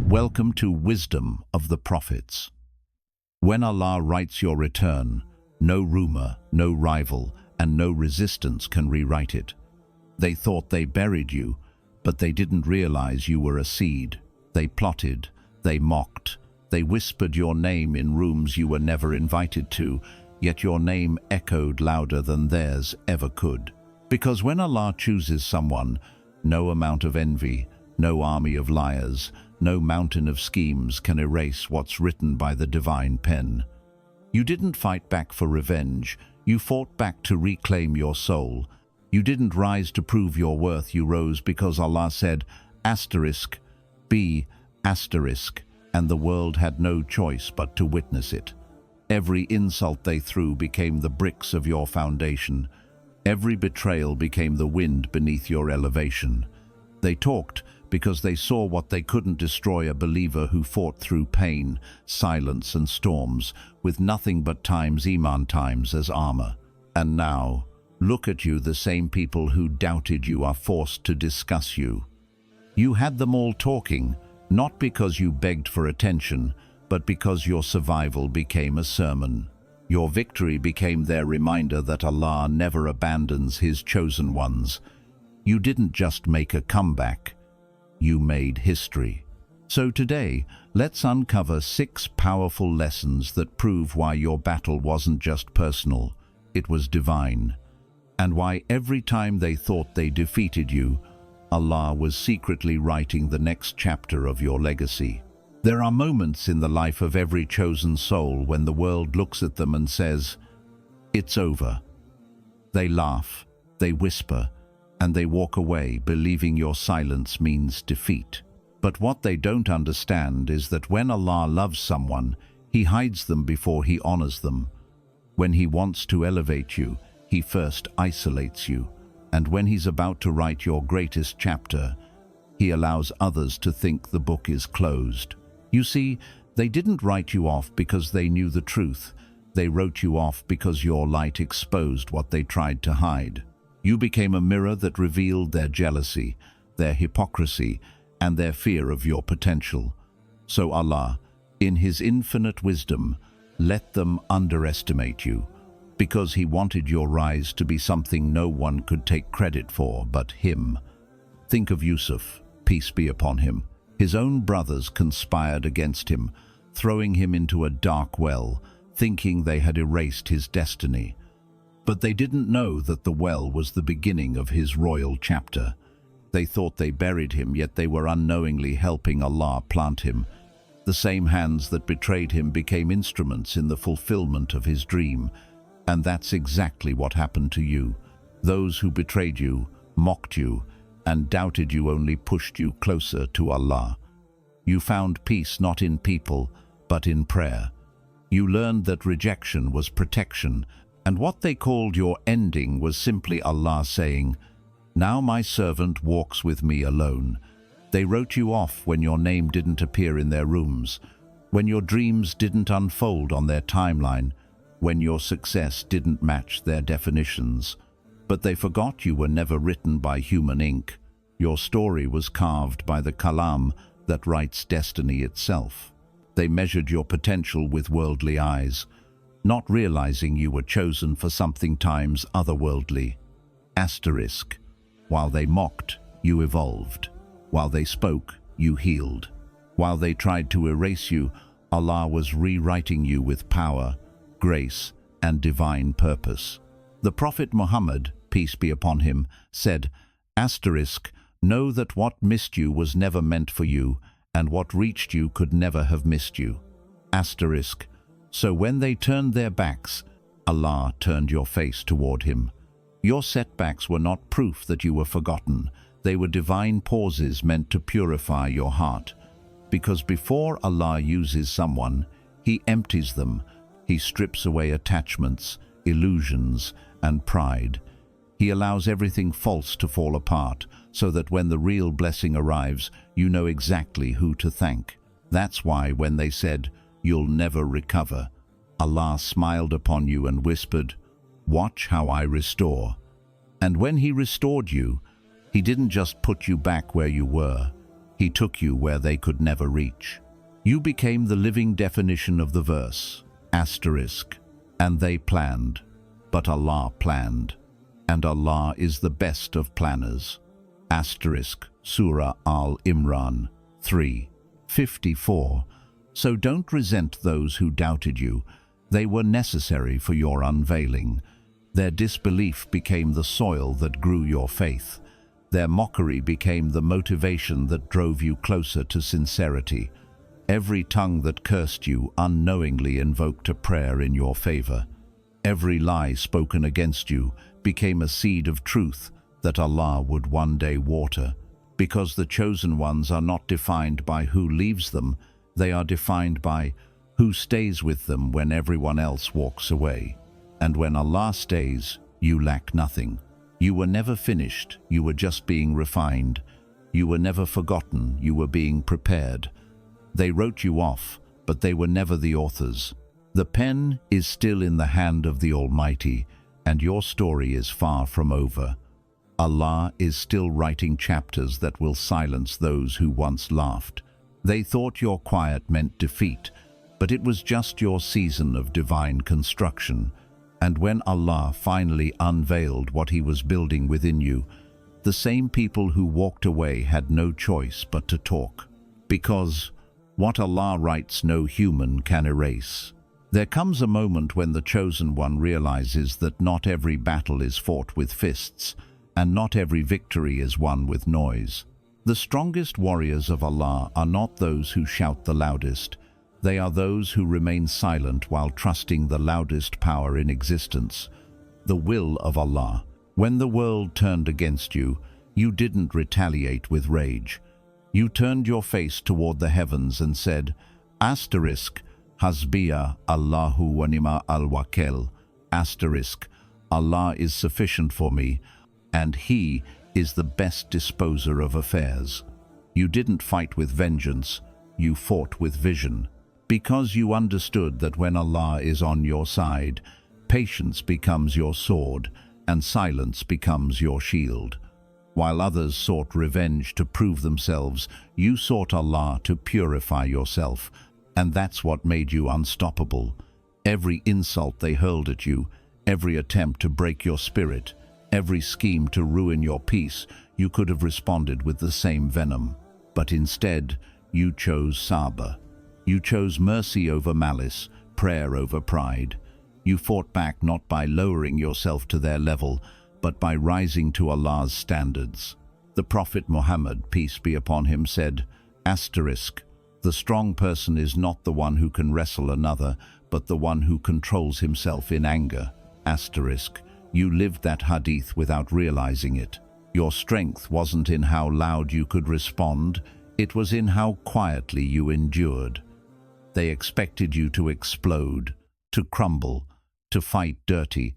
Welcome to Wisdom of the Prophets. When Allah writes your return, no rumor, no rival, and no resistance can rewrite it. They thought they buried you, but they didn't realize you were a seed. They plotted, they mocked, they whispered your name in rooms you were never invited to, yet your name echoed louder than theirs ever could. Because when Allah chooses someone, no amount of envy, no army of liars, no mountain of schemes can erase what's written by the divine pen. You didn't fight back for revenge, you fought back to reclaim your soul. You didn't rise to prove your worth, you rose because Allah said, be asterisk, and the world had no choice but to witness it. Every insult they threw became the bricks of your foundation. Every betrayal became the wind beneath your elevation. They talked because they saw what they couldn't destroy, a believer who fought through pain, silence and storms, with nothing but iman times as armor. And now, look at you, the same people who doubted you are forced to discuss you. You had them all talking, not because you begged for attention, but because your survival became a sermon. Your victory became their reminder that Allah never abandons His chosen ones. You didn't just make a comeback, you made history. So today, let's uncover 6 powerful lessons that prove why your battle wasn't just personal, it was divine. And why every time they thought they defeated you, Allah was secretly writing the next chapter of your legacy. There are moments in the life of every chosen soul when the world looks at them and says, "It's over." They laugh, they whisper, and they walk away believing your silence means defeat. But what they don't understand is that when Allah loves someone, He hides them before He honors them. When He wants to elevate you, He first isolates you. And when He's about to write your greatest chapter, He allows others to think the book is closed. You see, they didn't write you off because they knew the truth. They wrote you off because your light exposed what they tried to hide. You became a mirror that revealed their jealousy, their hypocrisy, and their fear of your potential. So Allah, in His infinite wisdom, let them underestimate you, because He wanted your rise to be something no one could take credit for but Him. Think of Yusuf, peace be upon him. His own brothers conspired against him, throwing him into a dark well, thinking they had erased his destiny. But they didn't know that the well was the beginning of his royal chapter. They thought they buried him, yet they were unknowingly helping Allah plant him. The same hands that betrayed him became instruments in the fulfillment of his dream. And that's exactly what happened to you. Those who betrayed you, mocked you, and doubted you only pushed you closer to Allah. You found peace not in people, but in prayer. You learned that rejection was protection, and what they called your ending was simply Allah saying, "Now my servant walks with me alone." They wrote you off when your name didn't appear in their rooms, when your dreams didn't unfold on their timeline, when your success didn't match their definitions. But they forgot you were never written by human ink. Your story was carved by the kalam that writes destiny itself. They measured your potential with worldly eyes, not realizing you were chosen for something times otherworldly. Asterisk. While they mocked, you evolved. While they spoke, you healed. While they tried to erase you, Allah was rewriting you with power, grace, and divine purpose. The Prophet Muhammad, peace be upon him, said, asterisk, know that what missed you was never meant for you, and what reached you could never have missed you. Asterisk. So when they turned their backs, Allah turned your face toward Him. Your setbacks were not proof that you were forgotten. They were divine pauses meant to purify your heart. Because before Allah uses someone, He empties them. He strips away attachments, illusions, and pride. He allows everything false to fall apart, so that when the real blessing arrives, you know exactly who to thank. That's why when they said, "You'll never recover," Allah smiled upon you and whispered, "Watch how I restore." And when He restored you, He didn't just put you back where you were. He took you where they could never reach. You became the living definition of the verse, asterisk, and they planned, but Allah planned, and Allah is the best of planners. Asterisk, Surah Al-Imran 3:54. So don't resent those who doubted you. They were necessary for your unveiling. Their disbelief became the soil that grew your faith. Their mockery became the motivation that drove you closer to sincerity. Every tongue that cursed you unknowingly invoked a prayer in your favor. Every lie spoken against you became a seed of truth that Allah would one day water. Because the chosen ones are not defined by who leaves them, they are defined by who stays with them when everyone else walks away. And when Allah stays, you lack nothing. You were never finished, you were just being refined. You were never forgotten, you were being prepared. They wrote you off, but they were never the authors. The pen is still in the hand of the Almighty, and your story is far from over. Allah is still writing chapters that will silence those who once laughed. They thought your quiet meant defeat, but it was just your season of divine construction. And when Allah finally unveiled what He was building within you, the same people who walked away had no choice but to talk. Because what Allah writes no human can erase. There comes a moment when the chosen one realizes that not every battle is fought with fists, and not every victory is won with noise. The strongest warriors of Allah are not those who shout the loudest. They are those who remain silent while trusting the loudest power in existence, the will of Allah. When the world turned against you, you didn't retaliate with rage. You turned your face toward the heavens and said, asterisk, Hasbiya Allahu wa ni'ma al-wakil, asterisk, Allah is sufficient for me, and He is the best disposer of affairs. You didn't fight with vengeance, you fought with vision. Because you understood that when Allah is on your side, patience becomes your sword and silence becomes your shield. While others sought revenge to prove themselves, you sought Allah to purify yourself, and that's what made you unstoppable. Every insult they hurled at you, every attempt to break your spirit, every scheme to ruin your peace, you could have responded with the same venom. But instead, you chose sabr. You chose mercy over malice, prayer over pride. You fought back not by lowering yourself to their level, but by rising to Allah's standards. The Prophet Muhammad, peace be upon him, said, asterisk, the strong person is not the one who can wrestle another, but the one who controls himself in anger. Asterisk, you lived that hadith without realizing it. Your strength wasn't in how loud you could respond, it was in how quietly you endured. They expected you to explode, to crumble, to fight dirty,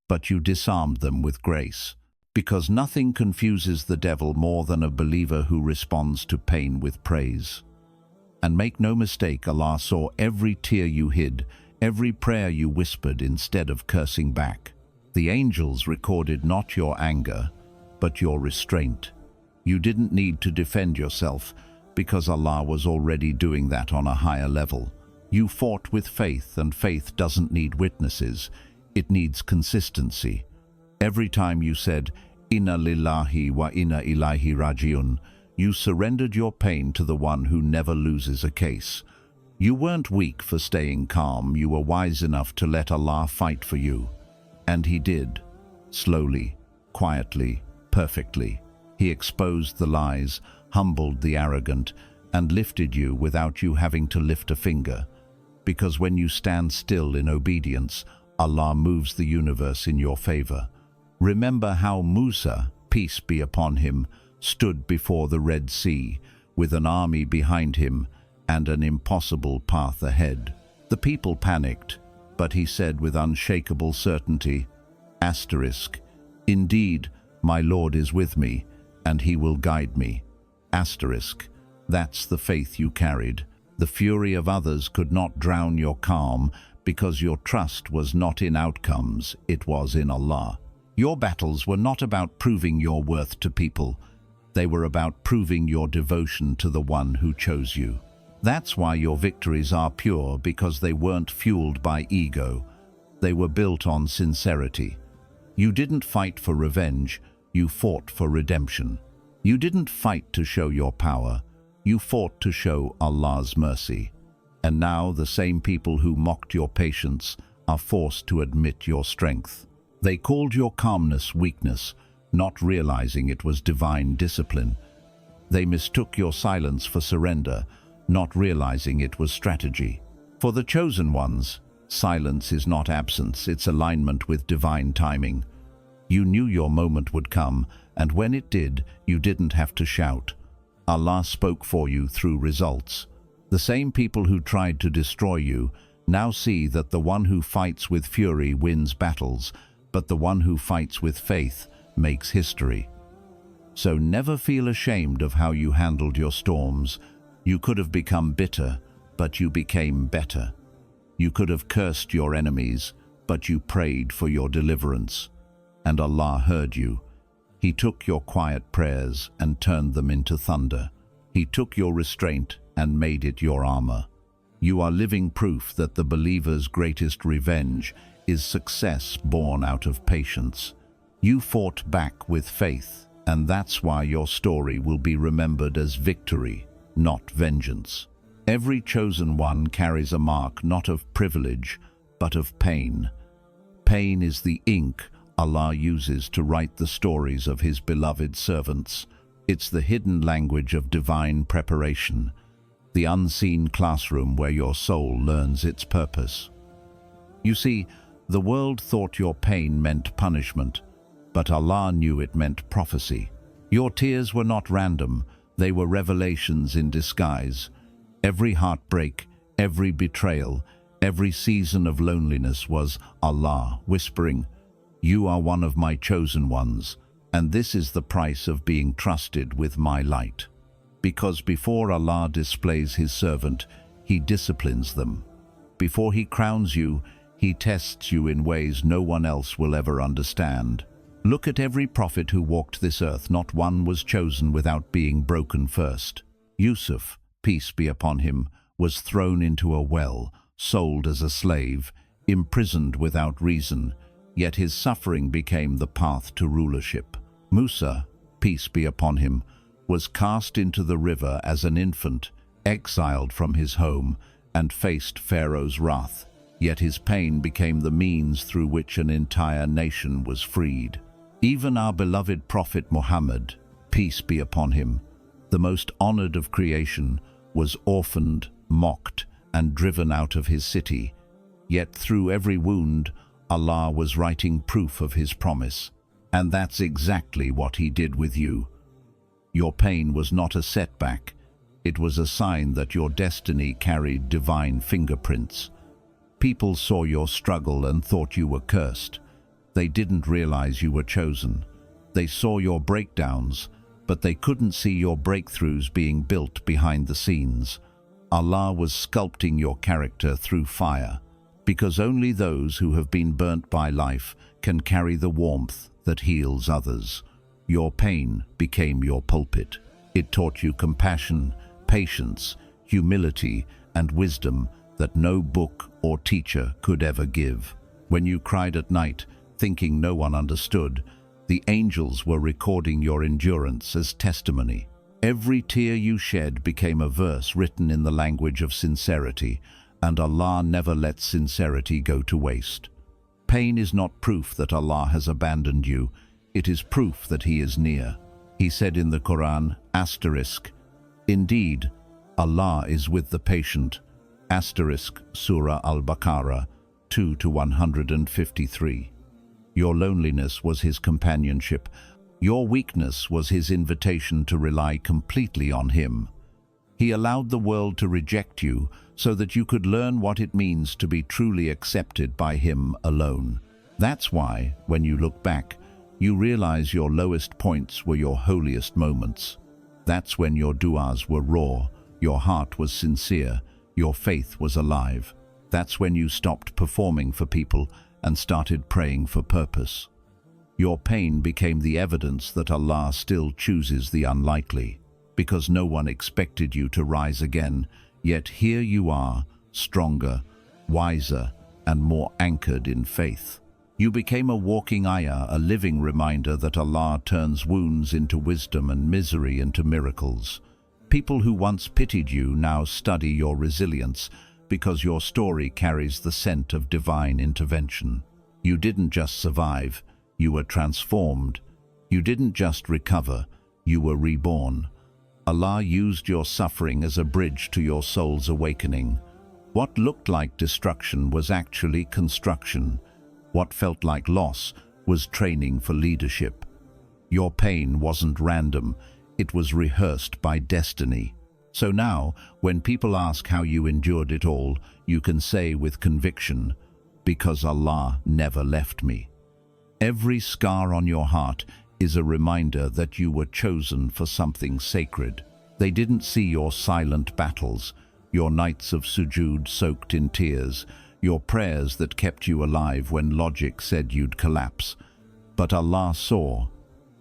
but you disarmed them with grace. Because nothing confuses the devil more than a believer who responds to pain with praise. And make no mistake, Allah saw every tear you hid, every prayer you whispered instead of cursing back. The angels recorded not your anger, but your restraint. You didn't need to defend yourself, because Allah was already doing that on a higher level. You fought with faith, and faith doesn't need witnesses. It needs consistency. Every time you said, Inna lillahi wa inna ilaihi rajiun, you surrendered your pain to the one who never loses a case. You weren't weak for staying calm, you were wise enough to let Allah fight for you. And He did. Slowly, quietly, perfectly. He exposed the lies, humbled the arrogant, and lifted you without you having to lift a finger. Because when you stand still in obedience, Allah moves the universe in your favor. Remember how Musa, peace be upon him, stood before the Red Sea, with an army behind him and an impossible path ahead. The people panicked, but he said with unshakable certainty, asterisk, indeed, my Lord is with me, and He will guide me. Asterisk, that's the faith you carried. The fury of others could not drown your calm, because your trust was not in outcomes, it was in Allah. Your battles were not about proving your worth to people. They were about proving your devotion to the one who chose you. That's why your victories are pure, because they weren't fueled by ego. They were built on sincerity. You didn't fight for revenge, you fought for redemption. You didn't fight to show your power, you fought to show Allah's mercy. And now the same people who mocked your patience are forced to admit your strength. They called your calmness weakness, not realizing it was divine discipline. They mistook your silence for surrender, not realizing it was strategy. For the chosen ones, silence is not absence, it's alignment with divine timing. You knew your moment would come, and when it did, you didn't have to shout. Allah spoke for you through results. The same people who tried to destroy you now see that the one who fights with fury wins battles, but the one who fights with faith makes history. So never feel ashamed of how you handled your storms. You could have become bitter, but you became better. You could have cursed your enemies, but you prayed for your deliverance. And Allah heard you. He took your quiet prayers and turned them into thunder. He took your restraint and made it your armor. You are living proof that the believer's greatest revenge is success born out of patience. You fought back with faith, and that's why your story will be remembered as victory, not vengeance. Every chosen one carries a mark not of privilege, but of pain. Pain is the ink Allah uses to write the stories of His beloved servants. It's the hidden language of divine preparation, the unseen classroom where your soul learns its purpose. You see, the world thought your pain meant punishment, but Allah knew it meant prophecy. Your tears were not random, they were revelations in disguise. Every heartbreak, every betrayal, every season of loneliness was Allah whispering, "You are one of my chosen ones, and this is the price of being trusted with my light." Because before Allah displays His servant, He disciplines them. Before He crowns you, He tests you in ways no one else will ever understand. Look at every prophet who walked this earth. Not one was chosen without being broken first. Yusuf, peace be upon him, was thrown into a well, sold as a slave, imprisoned without reason, yet his suffering became the path to rulership. Musa, peace be upon him, was cast into the river as an infant, exiled from his home, and faced Pharaoh's wrath, yet his pain became the means through which an entire nation was freed. Even our beloved Prophet Muhammad, peace be upon him, the most honored of creation, was orphaned, mocked, and driven out of his city. Yet through every wound, Allah was writing proof of His promise. And that's exactly what He did with you. Your pain was not a setback. It was a sign that your destiny carried divine fingerprints. People saw your struggle and thought you were cursed. They didn't realize you were chosen. They saw your breakdowns, but they couldn't see your breakthroughs being built behind the scenes. Allah was sculpting your character through fire, because only those who have been burnt by life can carry the warmth that heals others. Your pain became your pulpit. It taught you compassion, patience, humility, and wisdom that no book or teacher could ever give. When you cried at night, thinking no one understood, the angels were recording your endurance as testimony. Every tear you shed became a verse written in the language of sincerity, and Allah never lets sincerity go to waste. Pain is not proof that Allah has abandoned you, it is proof that He is near. He said in the Quran, "Indeed, Allah is with the patient." Surah Al-Baqarah 2-153. Your loneliness was His companionship. Your weakness was His invitation to rely completely on Him. He allowed the world to reject you so that you could learn what it means to be truly accepted by Him alone. That's why, when you look back, you realize your lowest points were your holiest moments. That's when your du'as were raw, your heart was sincere, your faith was alive. That's when you stopped performing for people and started praying for purpose. Your pain became the evidence that Allah still chooses the unlikely, because no one expected you to rise again, yet here you are, stronger, wiser, and more anchored in faith. You became a walking ayah, a living reminder that Allah turns wounds into wisdom and misery into miracles. People who once pitied you now study your resilience because your story carries the scent of divine intervention. You didn't just survive, you were transformed. You didn't just recover, you were reborn. Allah used your suffering as a bridge to your soul's awakening. What looked like destruction was actually construction. What felt like loss was training for leadership. Your pain wasn't random, it was rehearsed by destiny. So now, when people ask how you endured it all, you can say with conviction, because Allah never left me. Every scar on your heart is a reminder that you were chosen for something sacred. They didn't see your silent battles, your nights of sujood soaked in tears, your prayers that kept you alive when logic said you'd collapse. But Allah saw,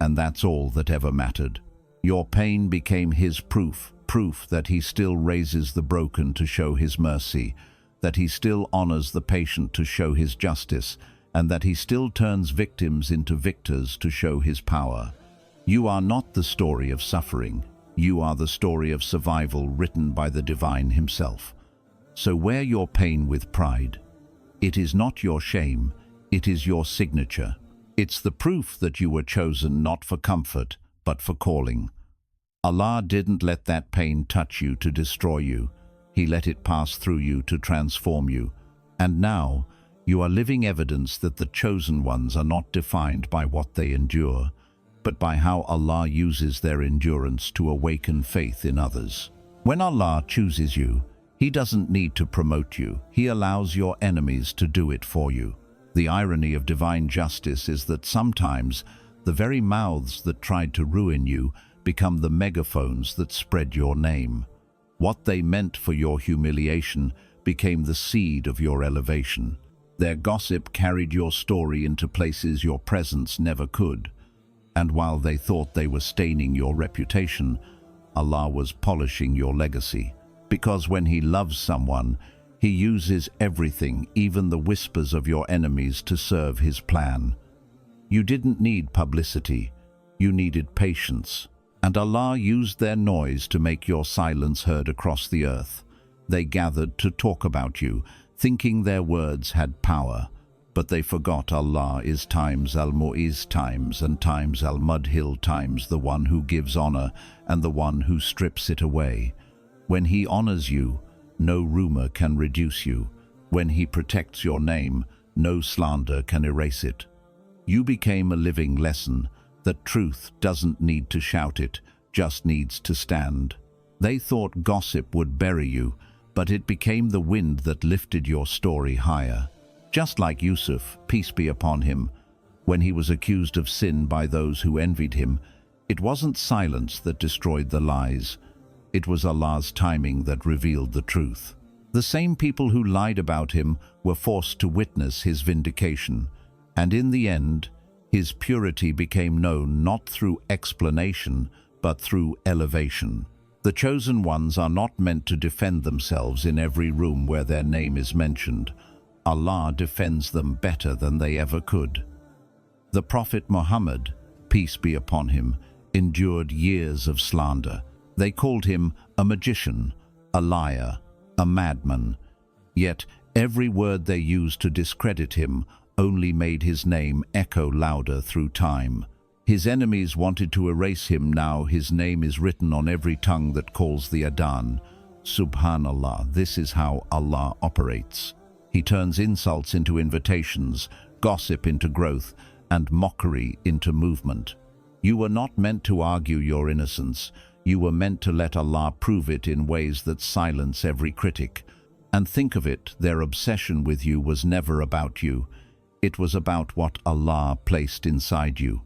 and that's all that ever mattered. Your pain became His proof that He still raises the broken to show His mercy, that He still honors the patient to show His justice, and that He still turns victims into victors to show His power. You are not the story of suffering. You are the story of survival written by the Divine Himself. So wear your pain with pride. It is not your shame, it is your signature. It's the proof that you were chosen not for comfort, but for calling. Allah didn't let that pain touch you to destroy you. He let it pass through you to transform you. And now, you are living evidence that the chosen ones are not defined by what they endure, but by how Allah uses their endurance to awaken faith in others. When Allah chooses you, He doesn't need to promote you. He allows your enemies to do it for you. The irony of divine justice is that sometimes the very mouths that tried to ruin you become the megaphones that spread your name. What they meant for your humiliation became the seed of your elevation. Their gossip carried your story into places your presence never could. And while they thought they were staining your reputation, Allah was polishing your legacy. Because when He loves someone, He uses everything, even the whispers of your enemies, to serve His plan. You didn't need publicity, you needed patience. And Allah used their noise to make your silence heard across the earth. They gathered to talk about you, thinking their words had power. But they forgot Allah is times Al-Mu'iz times and times Al-Mudhil times the one who gives honor and the one who strips it away. When He honors you, no rumor can reduce you. When He protects your name, no slander can erase it. You became a living lesson that truth doesn't need to shout it, just needs to stand. They thought gossip would bury you, but it became the wind that lifted your story higher. Just like Yusuf, peace be upon him, when he was accused of sin by those who envied him, it wasn't silence that destroyed the lies. It was Allah's timing that revealed the truth. The same people who lied about him were forced to witness his vindication, and in the end, his purity became known not through explanation, but through elevation. The chosen ones are not meant to defend themselves in every room where their name is mentioned. Allah defends them better than they ever could. The Prophet Muhammad, peace be upon him, endured years of slander. They called him a magician, a liar, a madman. Yet every word they used to discredit him only made his name echo louder through time. His enemies wanted to erase him. Now his name is written on every tongue that calls the Adhan. Subhanallah, this is how Allah operates. He turns insults into invitations, gossip into growth, and mockery into movement. You were not meant to argue your innocence. You were meant to let Allah prove it in ways that silence every critic. And think of it, their obsession with you was never about you. It was about what Allah placed inside you.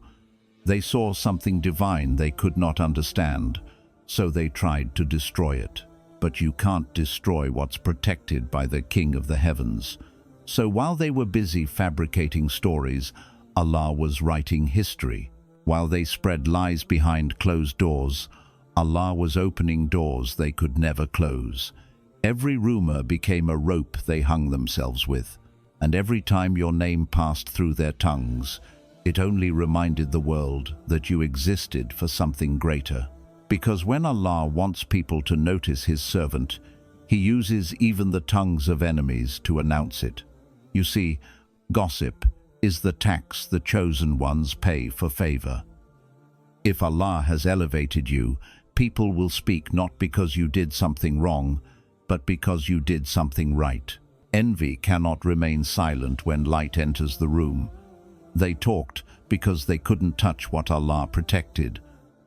They saw something divine they could not understand, so they tried to destroy it. But you can't destroy what's protected by the King of the Heavens. So while they were busy fabricating stories, Allah was writing history. While they spread lies behind closed doors, Allah was opening doors they could never close. Every rumor became a rope they hung themselves with, and every time your name passed through their tongues, it only reminded the world that you existed for something greater. Because when Allah wants people to notice His servant, He uses even the tongues of enemies to announce it. You see, gossip is the tax the chosen ones pay for favor. If Allah has elevated you, people will speak not because you did something wrong, but because you did something right. Envy cannot remain silent when light enters the room. They talked because they couldn't touch what Allah protected.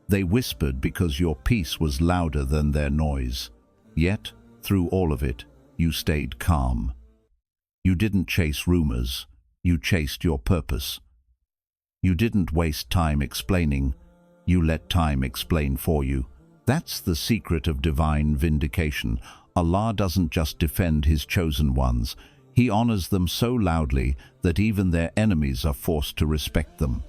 They whispered because your peace was louder than their noise. Yet, through all of it, you stayed calm. You didn't chase rumors. You chased your purpose. You didn't waste time explaining. You let time explain for you. That's the secret of divine vindication. Allah doesn't just defend His chosen ones. He honors them so loudly that even their enemies are forced to respect them.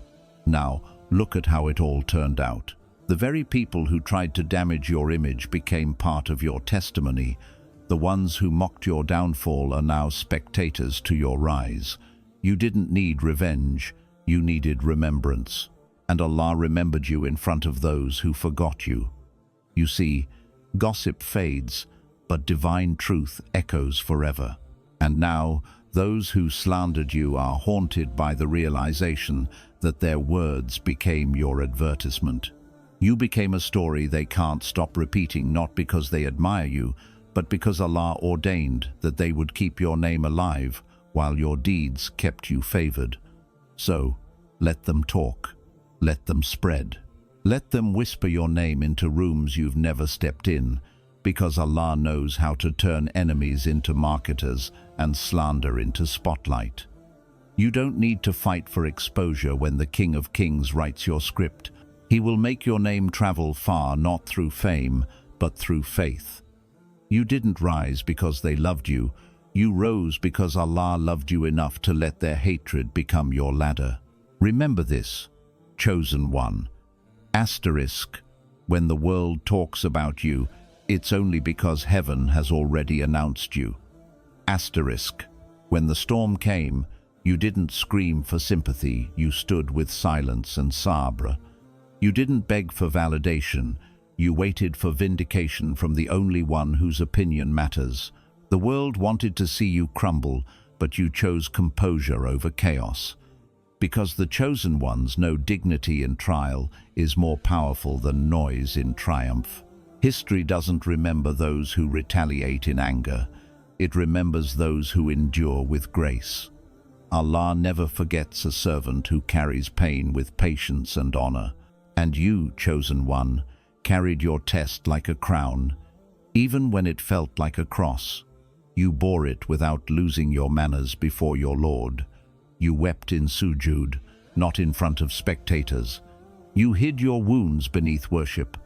Now, look at how it all turned out. The very people who tried to damage your image became part of your testimony. The ones who mocked your downfall are now spectators to your rise. You didn't need revenge, you needed remembrance. And Allah remembered you in front of those who forgot you. You see, gossip fades, but divine truth echoes forever. And now, those who slandered you are haunted by the realization that their words became your advertisement. You became a story they can't stop repeating, not because they admire you, but because Allah ordained that they would keep your name alive while your deeds kept you favored. So, let them talk. Let them spread. Let them whisper your name into rooms you've never stepped in, because Allah knows how to turn enemies into marketers and slander into spotlight. You don't need to fight for exposure when the King of Kings writes your script. He will make your name travel far, not through fame, but through faith. You didn't rise because they loved you. You rose because Allah loved you enough to let their hatred become your ladder. Remember this, chosen one. Asterisk, when the world talks about you, it's only because heaven has already announced you. Asterisk, when the storm came, you didn't scream for sympathy, you stood with silence and sabr. You didn't beg for validation, you waited for vindication from the only one whose opinion matters. The world wanted to see you crumble, but you chose composure over chaos. Because the chosen ones know dignity in trial is more powerful than noise in triumph. History doesn't remember those who retaliate in anger. It remembers those who endure with grace. Allah never forgets a servant who carries pain with patience and honor. And you, chosen one, carried your test like a crown, even when it felt like a cross. You bore it without losing your manners before your Lord. You wept in sujud, not in front of spectators. You hid your wounds beneath worship.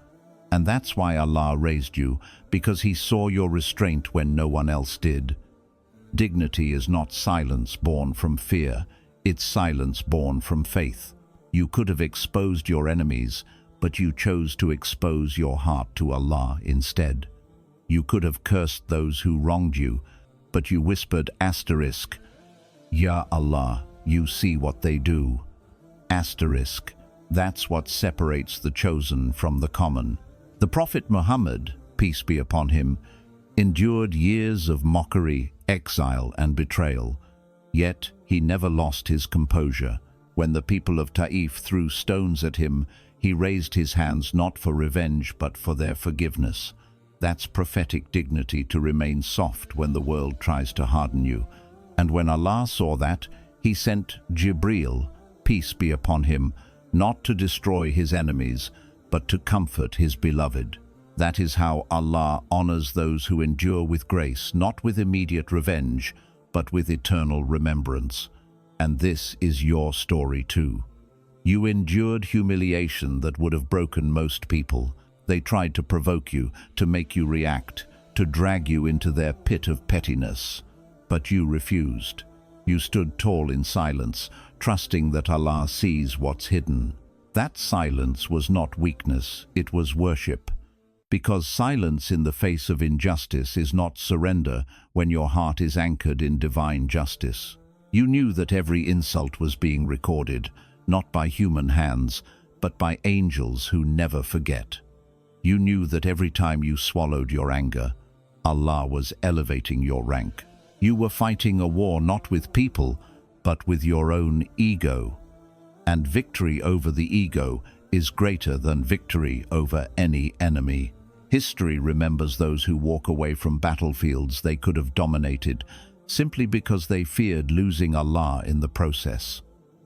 And that's why Allah raised you, because He saw your restraint when no one else did. Dignity is not silence born from fear, it's silence born from faith. You could have exposed your enemies, but you chose to expose your heart to Allah instead. You could have cursed those who wronged you, but you whispered asterisk, Ya Allah, you see what they do. Asterisk, that's what separates the chosen from the common. The Prophet Muhammad, peace be upon him, endured years of mockery, exile and betrayal. Yet he never lost his composure. When the people of Taif threw stones at him, he raised his hands not for revenge but for their forgiveness. That's prophetic dignity, to remain soft when the world tries to harden you. And when Allah saw that, He sent Jibreel, peace be upon him, not to destroy His enemies, but to comfort His beloved. That is how Allah honors those who endure with grace, not with immediate revenge, but with eternal remembrance. And this is your story too. You endured humiliation that would have broken most people. They tried to provoke you, to make you react, to drag you into their pit of pettiness. But you refused. You stood tall in silence, trusting that Allah sees what's hidden. That silence was not weakness, it was worship. Because silence in the face of injustice is not surrender when your heart is anchored in divine justice. You knew that every insult was being recorded, not by human hands, but by angels who never forget. You knew that every time you swallowed your anger, Allah was elevating your rank. You were fighting a war not with people, but with your own ego. And victory over the ego is greater than victory over any enemy. History remembers those who walk away from battlefields they could have dominated, simply because they feared losing Allah in the process.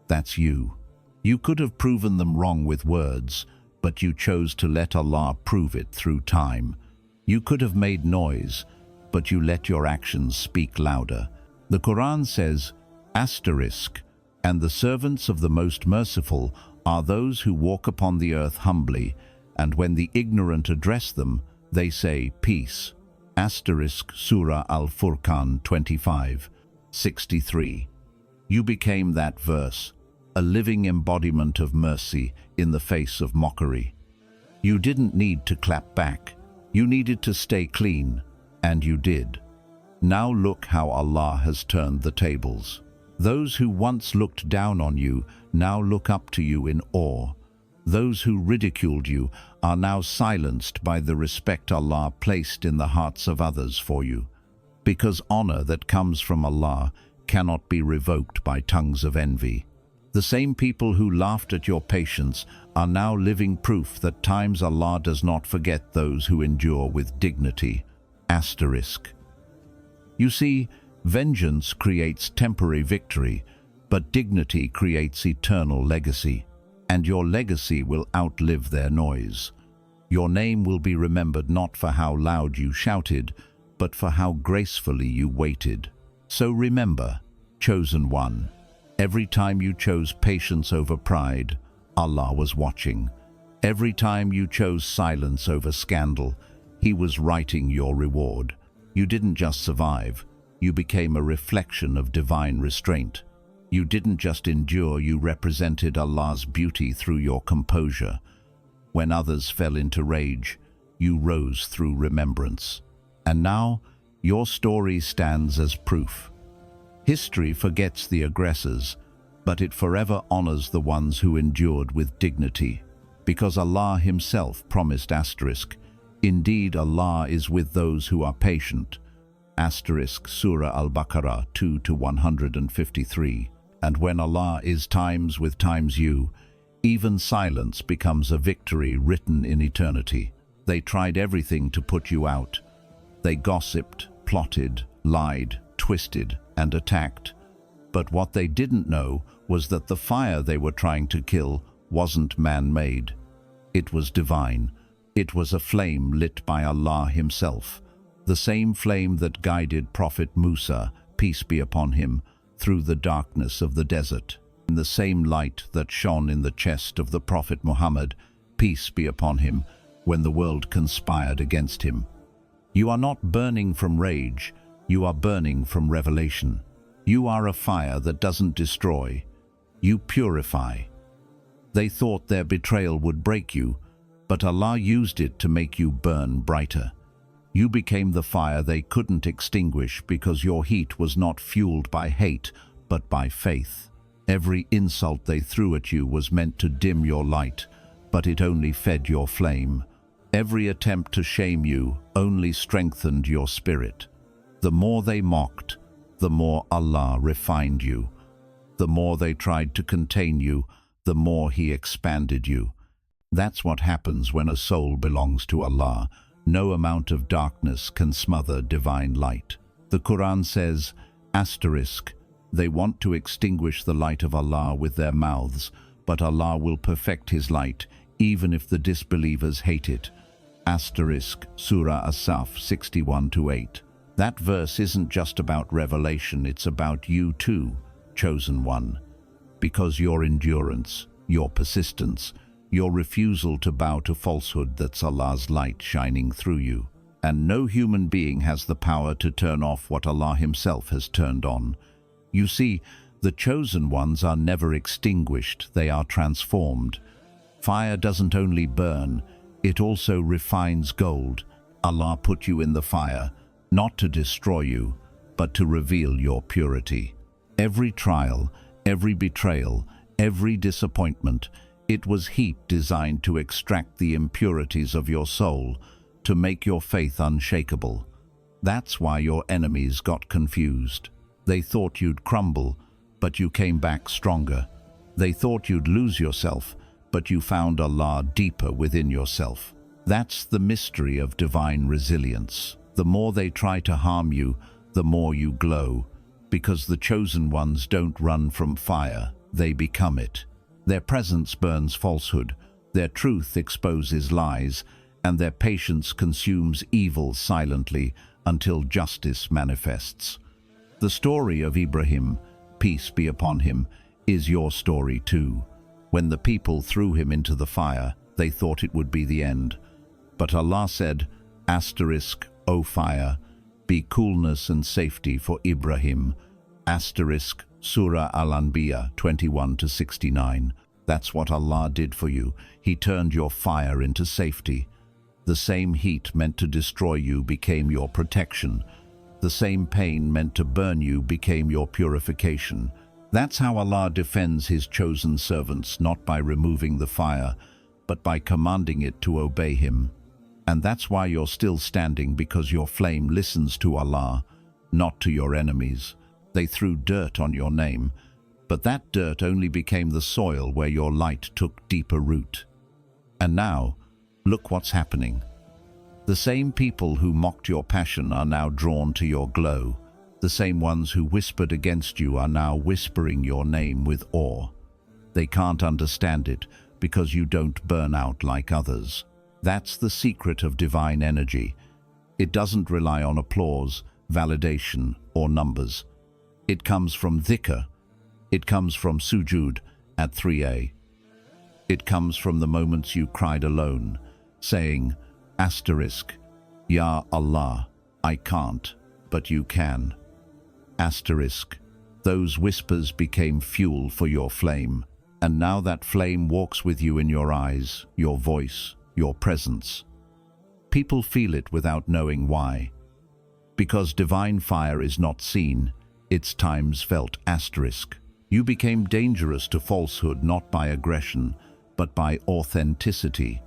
That's you. You could have proven them wrong with words, but you chose to let Allah prove it through time. You could have made noise, but you let your actions speak louder. The Quran says, "And the servants of the Most Merciful are those who walk upon the earth humbly, and when the ignorant address them, they say peace." Surah Al-Furqan 25:63. You became that verse, a living embodiment of mercy in the face of mockery. You didn't need to clap back. You needed to stay clean, and you did. Now look how Allah has turned the tables. Those who once looked down on you now look up to you in awe. Those who ridiculed you are now silenced by the respect Allah placed in the hearts of others for you. Because honor that comes from Allah cannot be revoked by tongues of envy. The same people who laughed at your patience are now living proof that times Allah does not forget those who endure with dignity. You see, vengeance creates temporary victory, but dignity creates eternal legacy. And your legacy will outlive their noise. Your name will be remembered not for how loud you shouted, but for how gracefully you waited. So remember, chosen one, every time you chose patience over pride, Allah was watching. Every time you chose silence over scandal, He was writing your reward. You didn't just survive, you became a reflection of divine restraint. You didn't just endure, you represented Allah's beauty through your composure. When others fell into rage, you rose through remembrance. And now, your story stands as proof. History forgets the aggressors, but it forever honors the ones who endured with dignity. Because Allah Himself promised "Indeed Allah is with those who are patient." Surah Al-Baqarah 2-153. And when Allah is times with times you, even silence becomes a victory written in eternity. They tried everything to put you out. They gossiped, plotted, lied, twisted, and attacked. But what they didn't know was that the fire they were trying to kill wasn't man-made. It was divine. It was a flame lit by Allah Himself, the same flame that guided Prophet Musa, peace be upon him, through the darkness of the desert, and the same light that shone in the chest of the Prophet Muhammad, peace be upon him, when the world conspired against him. You are not burning from rage, you are burning from revelation. You are a fire that doesn't destroy, you purify. They thought their betrayal would break you, but Allah used it to make you burn brighter. You became the fire they couldn't extinguish because your heat was not fueled by hate, but by faith. Every insult they threw at you was meant to dim your light, but it only fed your flame. Every attempt to shame you only strengthened your spirit. The more they mocked, the more Allah refined you. The more they tried to contain you, the more He expanded you. That's what happens when a soul belongs to Allah. No amount of darkness can smother divine light. The Quran says, They want to extinguish the light of Allah with their mouths, but Allah will perfect His light, even if the disbelievers hate it. Surah As-Saf 61-8. That verse isn't just about revelation, it's about you too, chosen one. Because your endurance, your persistence, your refusal to bow to falsehood, that's Allah's light shining through you. And no human being has the power to turn off what Allah Himself has turned on. You see, the chosen ones are never extinguished, they are transformed. Fire doesn't only burn, it also refines gold. Allah put you in the fire, not to destroy you, but to reveal your purity. Every trial, every betrayal, every disappointment, it was heat designed to extract the impurities of your soul, to make your faith unshakable. That's why your enemies got confused. They thought you'd crumble, but you came back stronger. They thought you'd lose yourself, but you found Allah deeper within yourself. That's the mystery of divine resilience. The more they try to harm you, the more you glow, because the chosen ones don't run from fire, they become it. Their presence burns falsehood, their truth exposes lies, and their patience consumes evil silently until justice manifests. The story of Ibrahim, peace be upon him, is your story too. When the people threw him into the fire, they thought it would be the end. But Allah said, asterisk, O fire, be coolness and safety for Ibrahim. Asterisk, Surah Al-Anbiya 21-69. That's what Allah did for you. He turned your fire into safety. The same heat meant to destroy you became your protection. The same pain meant to burn you became your purification. That's how Allah defends His chosen servants, not by removing the fire, but by commanding it to obey Him. And that's why you're still standing, because your flame listens to Allah, not to your enemies. They threw dirt on your name, but that dirt only became the soil where your light took deeper root. And now, look what's happening. The same people who mocked your passion are now drawn to your glow. The same ones who whispered against you are now whispering your name with awe. They can't understand it because you don't burn out like others. That's the secret of divine energy. It doesn't rely on applause, validation, or numbers. It comes from dhikr. It comes from sujud at 3 It comes from the moments you cried alone, saying, asterisk, Ya Allah, I can't, but you can. Asterisk, those whispers became fuel for your flame, and now that flame walks with you in your eyes, your voice, your presence. People feel it without knowing why. Because divine fire is not seen, its times felt. Asterisk. You became dangerous to falsehood not by aggression, but by authenticity.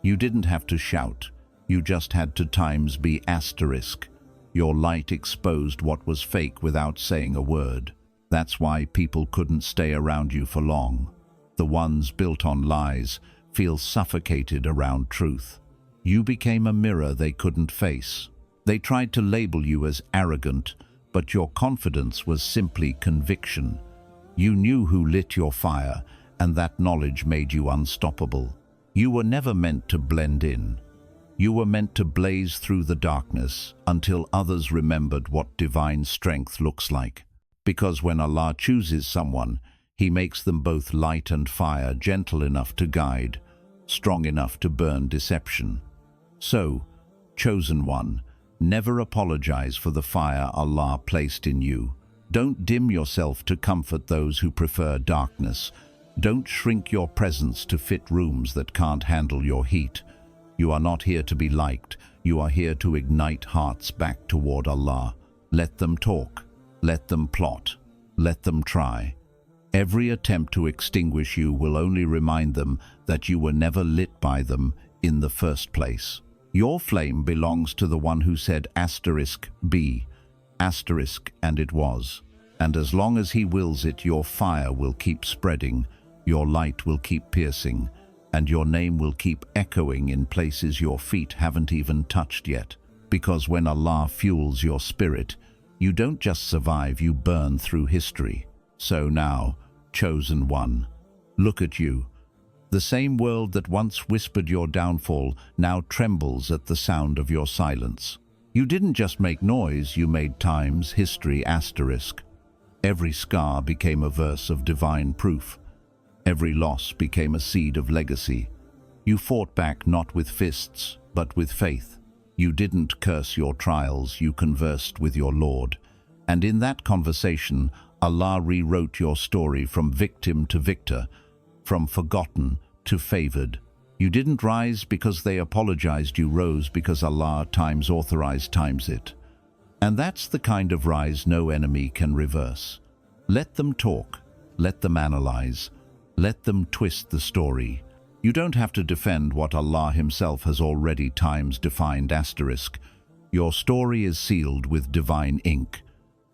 You didn't have to shout, you just had to times be. Asterisk. Your light exposed what was fake without saying a word. That's why people couldn't stay around you for long. The ones built on lies feel suffocated around truth. You became a mirror they couldn't face. They tried to label you as arrogant, but your confidence was simply conviction. You knew who lit your fire, and that knowledge made you unstoppable. You were never meant to blend in. You were meant to blaze through the darkness until others remembered what divine strength looks like. Because when Allah chooses someone, He makes them both light and fire, gentle enough to guide, strong enough to burn deception. So, chosen one, never apologize for the fire Allah placed in you. Don't dim yourself to comfort those who prefer darkness. Don't shrink your presence to fit rooms that can't handle your heat. You are not here to be liked. You are here to ignite hearts back toward Allah. Let them talk. Let them plot. Let them try. Every attempt to extinguish you will only remind them that you were never lit by them in the first place. Your flame belongs to the one who said asterisk be, asterisk, and it was. And as long as He wills it, your fire will keep spreading, your light will keep piercing, and your name will keep echoing in places your feet haven't even touched yet. Because when Allah fuels your spirit, you don't just survive, you burn through history. So now, chosen one, look at you. The same world that once whispered your downfall now trembles at the sound of your silence. You didn't just make noise, you made times, history. Asterisk. Every scar became a verse of divine proof. Every loss became a seed of legacy. You fought back not with fists, but with faith. You didn't curse your trials, you conversed with your Lord. And in that conversation, Allah rewrote your story from victim to victor, from forgotten to favored. You didn't rise because they apologized, you rose because Allah times authorized times it. And that's the kind of rise no enemy can reverse. Let them talk, let them analyze, let them twist the story. You don't have to defend what Allah Himself has already times defined asterisk. Your story is sealed with divine ink.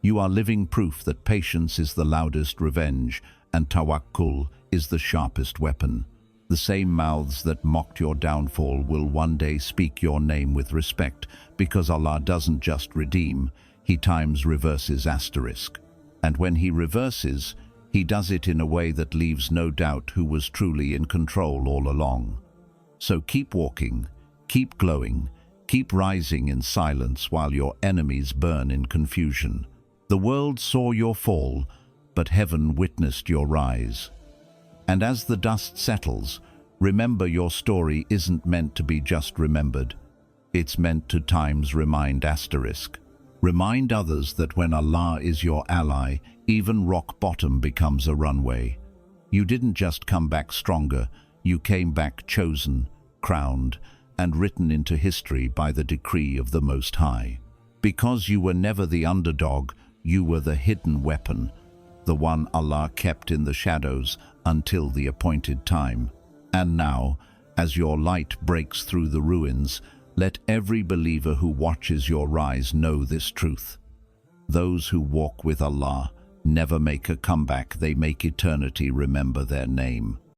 You are living proof that patience is the loudest revenge and tawakkul is the sharpest weapon. The same mouths that mocked your downfall will one day speak your name with respect, because Allah doesn't just redeem, He times reverses asterisk. And when He reverses, He does it in a way that leaves no doubt who was truly in control all along. So keep walking, keep glowing, keep rising in silence while your enemies burn in confusion. The world saw your fall, but heaven witnessed your rise. And as the dust settles, remember your story isn't meant to be just remembered. It's meant to times remind asterisk. Remind others that when Allah is your ally, even rock bottom becomes a runway. You didn't just come back stronger, you came back chosen, crowned, and written into history by the decree of the Most High. Because you were never the underdog, you were the hidden weapon, the one Allah kept in the shadows until the appointed time. And now, as your light breaks through the ruins, let every believer who watches your rise know this truth. Those who walk with Allah never make a comeback, they make eternity remember their name.